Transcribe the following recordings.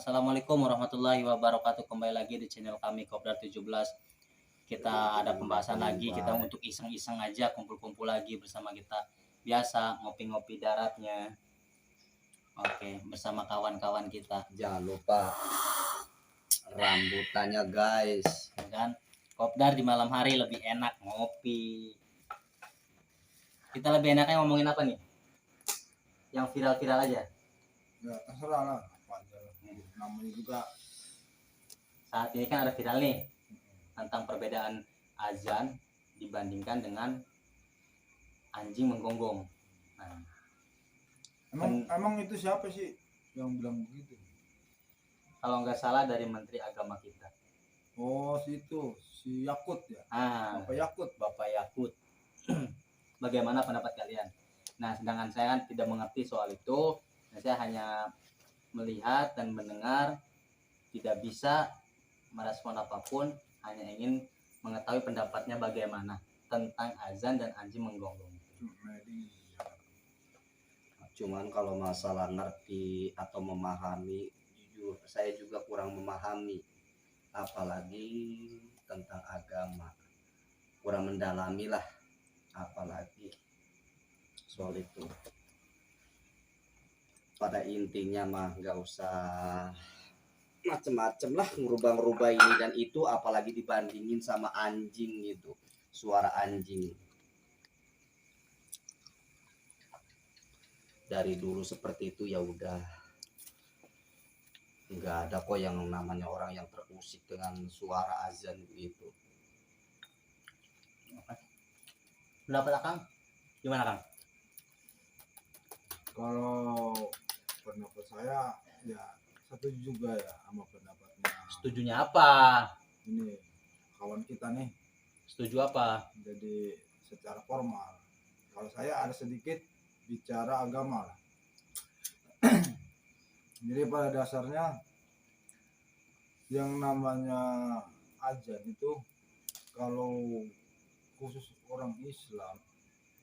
Assalamualaikum warahmatullahi wabarakatuh. Kembali lagi di channel kami Kopdar 17. Kita ada pembahasan lagi, kita untuk iseng-iseng aja, kumpul-kumpul lagi bersama kita. Biasa ngopi-ngopi daratnya. Oke, bersama kawan-kawan kita. Jangan lupa rambutannya guys. Ya kan? Kopdar di malam hari lebih enak ngopi. Kita lebih enaknya ngomongin apa nih? Yang viral-viral aja. Ya terserah lah apa aja lah. Namanya juga Saat ini kan ada viral nih tentang perbedaan azan dibandingkan dengan anjing menggonggong. Nah, emang itu siapa sih yang bilang begitu? kalau nggak salah dari Menteri Agama kita. Oh si Yakut ya, Bapak Yakut. Bapak Yakut. Bagaimana pendapat kalian? Nah, sedangkan saya kan tidak mengerti soal itu. Nah, saya hanya melihat dan mendengar, tidak bisa merespon apapun, hanya ingin mengetahui pendapatnya bagaimana tentang azan dan anjing menggonggong. Cuman kalau masalah ngerti atau memahami, jujur saya juga kurang memahami, apalagi tentang agama, kurang mendalami lah, apalagi soal itu. Pada intinya mah nggak usah macem-macem lah, ngerubah-ngerubah ini dan itu, apalagi dibandingin sama anjing gitu, suara anjing. Dari dulu seperti itu ya udah, nggak ada kok yang namanya orang yang terusik dengan suara azan gitu. Pendapat Akang gimana, Kang? Kalau pendapat saya ya setuju juga ya sama pendapatnya. Setujunya apa? Ini kawan kita nih. Setuju apa? Jadi secara formal, kalau saya ada sedikit bicara agama lah. Jadi pada dasarnya yang namanya azan itu, kalau khusus orang Islam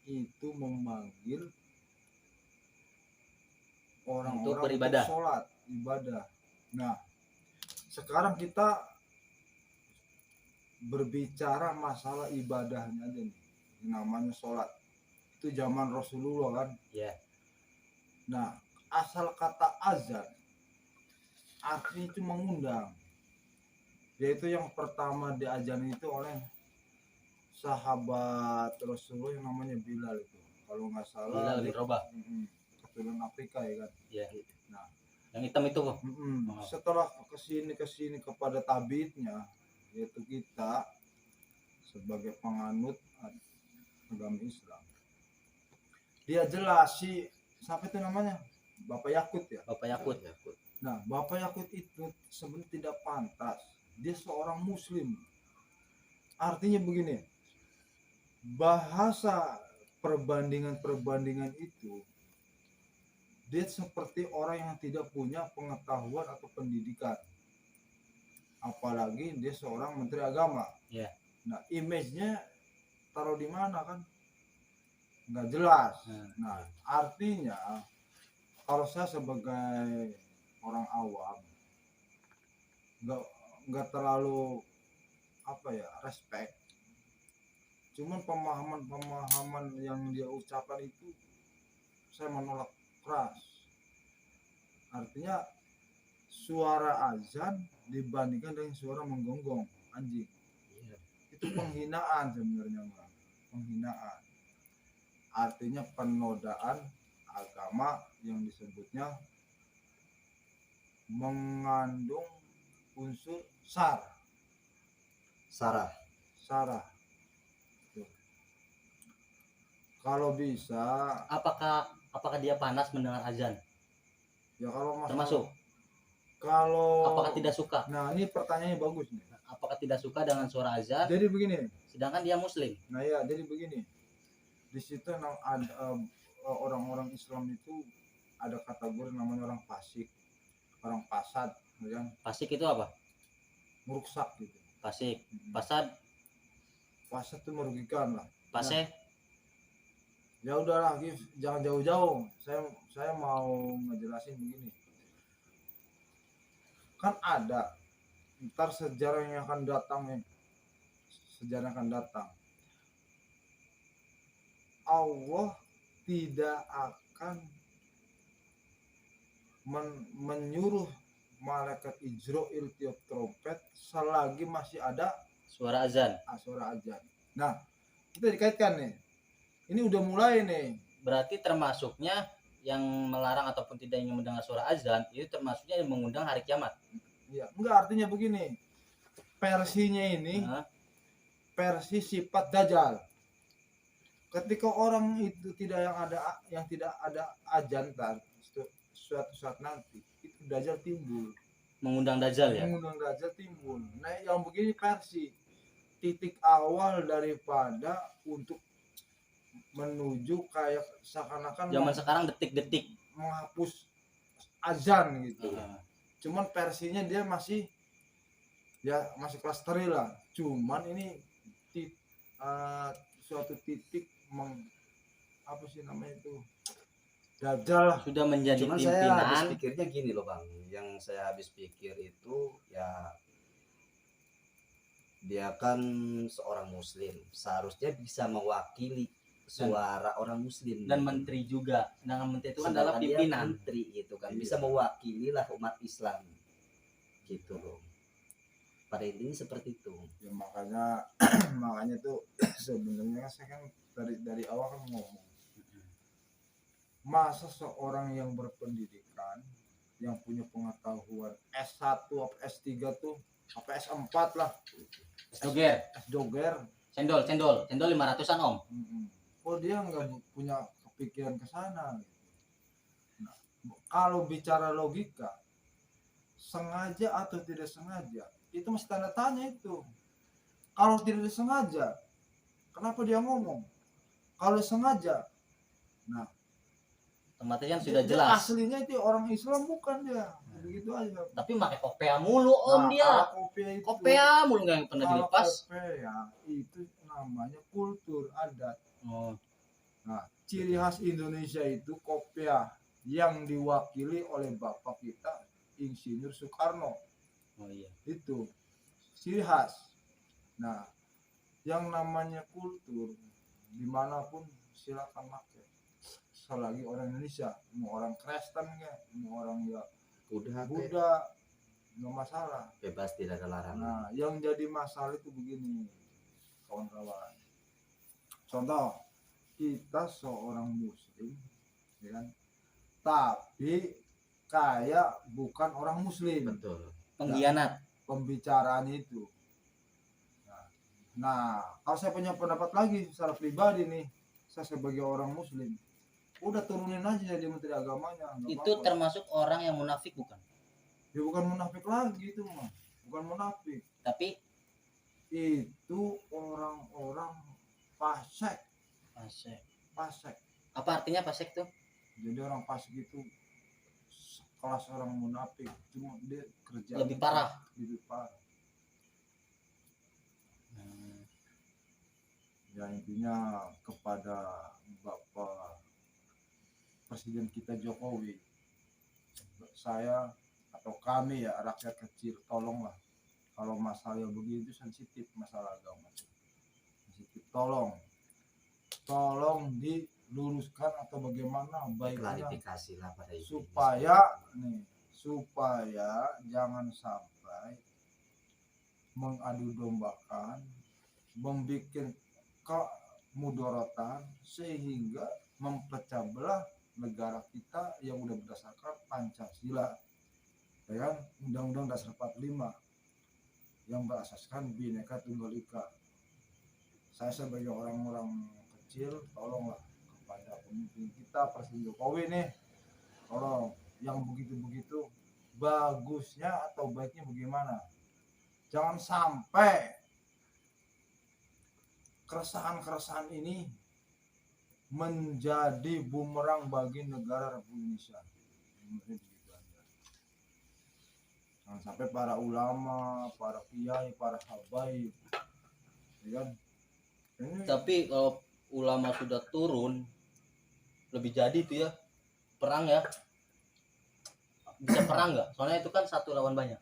itu memanggil orang untuk beribadah, sholat ibadah. Nah, sekarang kita berbicara masalah ibadahnya aja nih, namanya sholat. Itu zaman Rasulullah kan. ya. Nah, asal kata azan artinya itu mengundang, yaitu yang pertama diazan itu oleh sahabat Rasulullah yang namanya Bilal itu, kalau nggak salah Bilal bin Rabah, keturunan Afrika ya kan. ya. Nah, yang hitam itu kok. Setelah kesini kepada tabitnya, yaitu kita sebagai penganut agama Islam, dia jelas si siapa itu namanya, Bapak Yakut ya. Bapak Yakut. Nah, Bapak Yakut itu sebenarnya tidak pantas. Dia seorang Muslim. Artinya begini, bahasa perbandingan itu, dia seperti orang yang tidak punya pengetahuan atau pendidikan. Apalagi dia seorang menteri agama. Yeah. Nah, image-nya taruh di mana kan? Nggak jelas. Nah, artinya kalau saya sebagai orang awam nggak terlalu respect. Cuman pemahaman yang dia ucapkan itu saya menolak keras. Artinya suara azan dibandingkan dengan suara menggonggong anjing, itu penghinaan sebenarnya, Bang. Penghinaan. Artinya penodaan agama yang disebutnya mengandung unsur sara. Kalau bisa, apakah dia panas mendengar azan? Ya kalau termasuk. Apakah tidak suka? Nah, ini pertanyaannya bagus nih. Apakah tidak suka dengan suara azan? Jadi begini. Sedangkan dia Muslim. Nah ya, jadi begini. Di situ ada orang-orang Islam itu ada kategori namanya orang fasik, orang fasad, ya. Fasik itu apa? Merusak gitu. Fasik. Fasad itu merugikan lah. Fase. Ya udahlah, jangan jauh-jauh. Saya mau ngejelasin begini. kan ada ntar sejarah yang akan datang nih, sejarah yang akan datang. Allah tidak akan menyuruh malaikat Israel tiup trompet selagi masih ada Suara azan. suara azan. Nah, kita dikaitkan nih. Ini udah mulai nih. Berarti termasuknya yang melarang ataupun tidak ingin mendengar suara azan itu termasuknya yang mengundang hari kiamat. Iya, enggak, artinya begini. Versinya ini Nah, versi sifat dajjal. Ketika orang itu tidak ada azan suatu saat nanti itu dajjal timbul. mengundang dajjal ya. Mengundang dajjal timbul. Nah, yang begini versi titik awal daripada untuk menuju kayak seakan-akan Zaman sekarang detik-detik. menghapus azan gitu. Nah, Cuman versinya dia masih kelas teri lah. Cuman ini suatu titik apa sih namanya itu, dajjal lah. sudah menjadi Cuman saya habis pimpinan. pikirnya gini loh Bang, yang saya habis pikir itu ya dia kan seorang muslim, seharusnya bisa mewakili suara orang muslim Dan gitu. menteri juga. Sedangkan menteri itu kan Sedangkan adalah dia pimpinan. menteri itu kan Iya. bisa mewakili lah umat Islam gitu loh. Pada intinya seperti itu. Ya, makanya tuh sebenarnya saya kan dari awal kan ngomong, masa seorang yang berpendidikan, yang punya pengetahuan S1 atau S3 tuh apa S4 lah, Doger, S-doger, cendol 500-an om. oh dia nggak punya kepikiran ke sana gitu. Nah, kalau bicara logika, sengaja atau tidak sengaja itu masih tanda tanya itu. Kalau tidak disengaja, kenapa dia ngomong? Kalau sengaja, nah Otomatis kan sudah dia jelas. aslinya itu orang Islam bukan dia, begitu aja. Tapi pakai kopea mulu om dia. Kalau kopea itu, Kopea mulu nggak yang pernah kalau dilepas. kopea itu namanya kultur adat. Oh, Nah, ciri khas Indonesia itu kopea yang diwakili oleh bapak kita Insinyur Soekarno. oh iya. Itu ciri khas. Nah, yang namanya kultur dimanapun silakan pakai. Selagi orang Indonesia, mau orang Kristen ya, mau orang ya Udah Buddha, nggak masalah. bebas, tidak ada larangan. Nah, yang jadi masalah itu begini, kawan-kawan. Contoh, kita seorang Muslim, ya kan? Tapi kayak bukan orang Muslim. Betul. Pengkhianat. Pembicaraan itu. Nah, kalau saya punya pendapat lagi secara pribadi nih, saya sebagai orang Muslim, udah turunin aja jadi menteri agamanya. nggak Itu apa-apa. termasuk orang yang munafik bukan? Ya bukan munafik lagi itu mah, bukan munafik. Tapi Itu orang-orang fasik, fasik. fasik. Apa artinya fasik tuh? Jadi orang fasik itu kelas orang munafik, cuma dia kerja Lebih parah. lebih parah. Ya intinya kepada Bapak Presiden kita Jokowi, saya atau kami ya rakyat kecil, tolonglah kalau masalah yang begitu sensitif, masalah agama sensitif, tolong diluruskan atau bagaimana baiknya Klarifikasi lah pada intinya. supaya jangan sampai mengadu dombakan, membuat kemudorotan sehingga mempecah belah negara kita yang udah berdasarkan Pancasila, ya kan, Undang-Undang Dasar 45 yang berasaskan Bhinneka Tunggal Ika. Saya sebagai orang-orang kecil, tolonglah kepada pemimpin kita Presiden Jokowi nih, tolong yang begitu-begitu bagusnya atau baiknya bagaimana, jangan sampai keresahan-keresahan ini menjadi bumerang bagi negara Republik Indonesia. Jangan sampai para ulama, para kiai, para habaib, ya kan? Ini Tapi kalau ulama sudah turun, lebih jadi itu ya perang ya. Bisa perang nggak? Soalnya itu kan satu lawan banyak.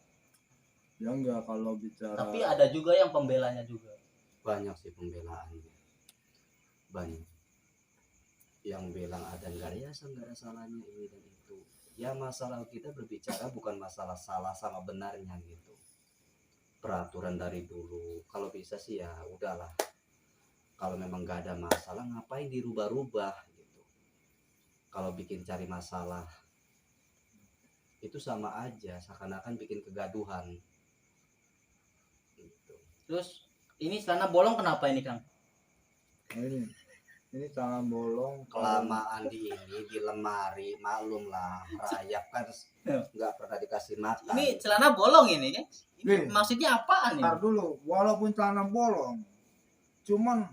Ya enggak, kalau bicara Tapi ada juga yang pembelanya juga. Banyak sih pembelaannya, banyak yang bilang ada nggak ya, nggak ada salahnya ini dan itu. Ya masalah kita berbicara bukan masalah salah sama benarnya gitu, peraturan dari dulu. Kalau bisa sih ya udahlah, kalau memang nggak ada masalah ngapain dirubah-rubah gitu. Kalau bikin cari masalah itu sama aja seakan-akan bikin kegaduhan gitu. Terus ini celana bolong kenapa ini Kang? ini tangan bolong Kelamaan di lemari, maklum lah, rayap kan nggak pernah dikasih makan. Ini celana bolong ini kan? Ini Nih. maksudnya apaan ini? Ntar dulu, walaupun celana bolong, cuman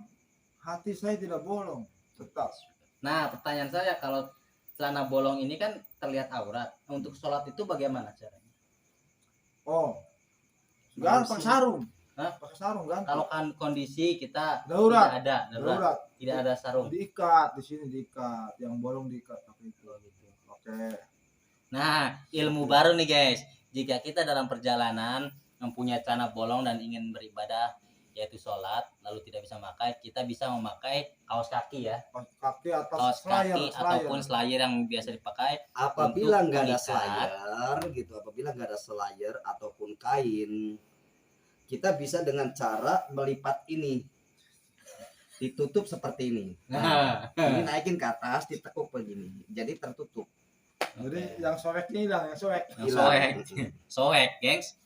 hati saya tidak bolong, tetap. Nah, pertanyaan saya, kalau celana bolong ini kan terlihat aurat. Untuk sholat itu bagaimana caranya? Oh, nggak pakai sarung. Hah? Pakai sarung kan? Kalau kan kondisi kita Darurat. tidak ada, Darurat. tidak ada sarung. Diikat di sini, diikat, yang bolong diikat pakai itu. Oke. Nah, ilmu baru nih guys. Jika kita dalam perjalanan mempunyai celana bolong dan ingin beribadah, yaitu sholat, lalu tidak bisa memakai, kita bisa memakai kaos kaki ya. Kaki atau Kaos slayer, kaki ataupun slayer yang biasa dipakai. Apabila untuk nggak ada mengikat. slayer gitu, apabila nggak ada slayer ataupun kain, kita bisa dengan cara melipat ini, ditutup seperti ini. Nah, Ini naikin ke atas, ditekuk begini, jadi tertutup. Jadi yang sobek ini hilang, yang sobek. yang Hilang. soek, soek, gengs.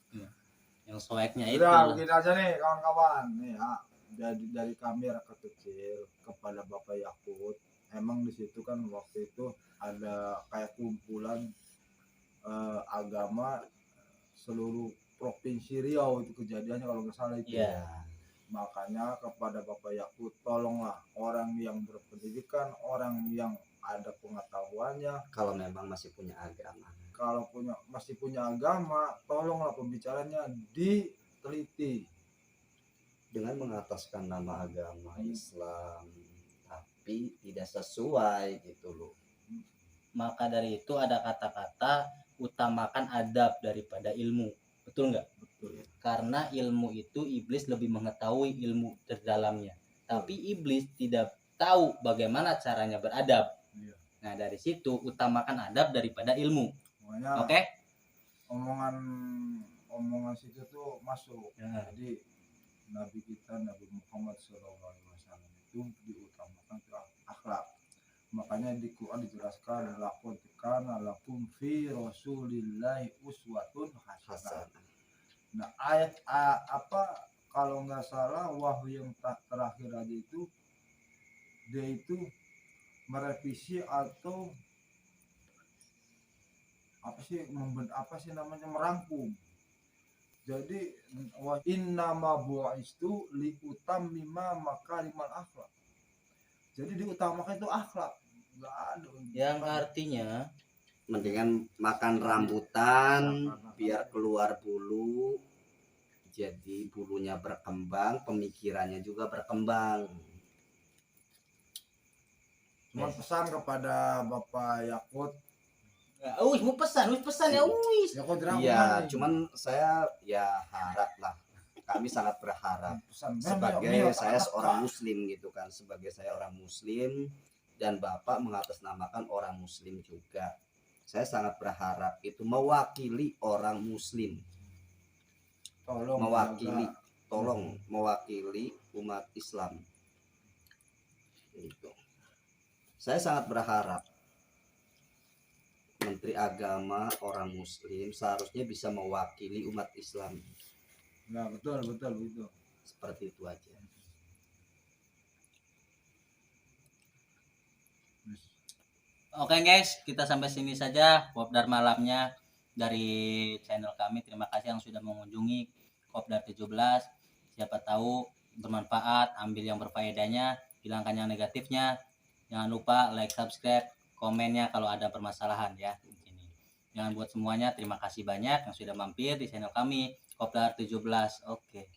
Yang soeknya itu. Udah, begini aja nih kawan-kawan. Nih ya, dari kami rakyat kecil kepada Bapak Yakut. Emang di situ kan waktu itu ada kayak kumpulan agama seluruh provinsi Riau, itu kejadiannya kalau nggak salah itu. Iya. Makanya kepada Bapak Yakut, tolonglah orang yang berpendidikan, orang yang ada pengetahuannya, Kalau memang masih punya agama. kalau masih punya agama, tolonglah pembicaranya diteliti. Dengan mengataskan nama agama Islam, tapi tidak sesuai gitu loh. Maka dari itu ada kata-kata utamakan adab daripada ilmu. Betul nggak? Betul. Karena ilmu itu iblis lebih mengetahui ilmu terdalamnya. Tapi iblis tidak tahu bagaimana caranya beradab. Iya. Nah, dari situ utamakan adab daripada ilmu. Makanya Oke? omongan situ tuh masuk. Ya. Jadi Nabi kita, Nabi Muhammad SAW itu diutamakan ke akhlak. Makanya di Quran dijelaskan, laqad kana lakum fi rasulillahi uswatun hasanah. Hasanah. Nah, ayat apa kalau nggak salah wahyu yang terakhir aja itu, dia itu merevisi atau apa sih namanya, merangkum. Jadi wa innama bu'istu li utammima makarimal akhlak. Jadi diutamakan itu akhlak, nggak ada. Yang artinya Mendingan makan rambutan biar keluar bulu, jadi bulunya berkembang, pemikirannya juga berkembang. Cuma pesan kepada Bapak Yakut, mau pesan ya wis. Yakut Rahman. Iya, cuman saya ya harap lah, kami sangat berharap pesan sebagai saya seorang muslim gitu kan, sebagai saya orang muslim dan Bapak mengatasnamakan orang muslim juga, saya sangat berharap itu mewakili orang muslim, tolong mewakili umat Islam gitu. Saya sangat berharap Menteri Agama orang muslim seharusnya bisa mewakili umat Islam. Nah, betul. Seperti itu aja. Oke guys, kita sampai sini saja Kopdar malamnya dari channel kami. Terima kasih yang sudah mengunjungi Kopdar 17. Siapa tahu bermanfaat, ambil yang berfaedahnya, hilangkan yang negatifnya. Jangan lupa like, subscribe, komennya kalau ada permasalahan ya di sini. Jangan buat semuanya. Terima kasih banyak yang sudah mampir di channel kami Kopdar 17. Oke.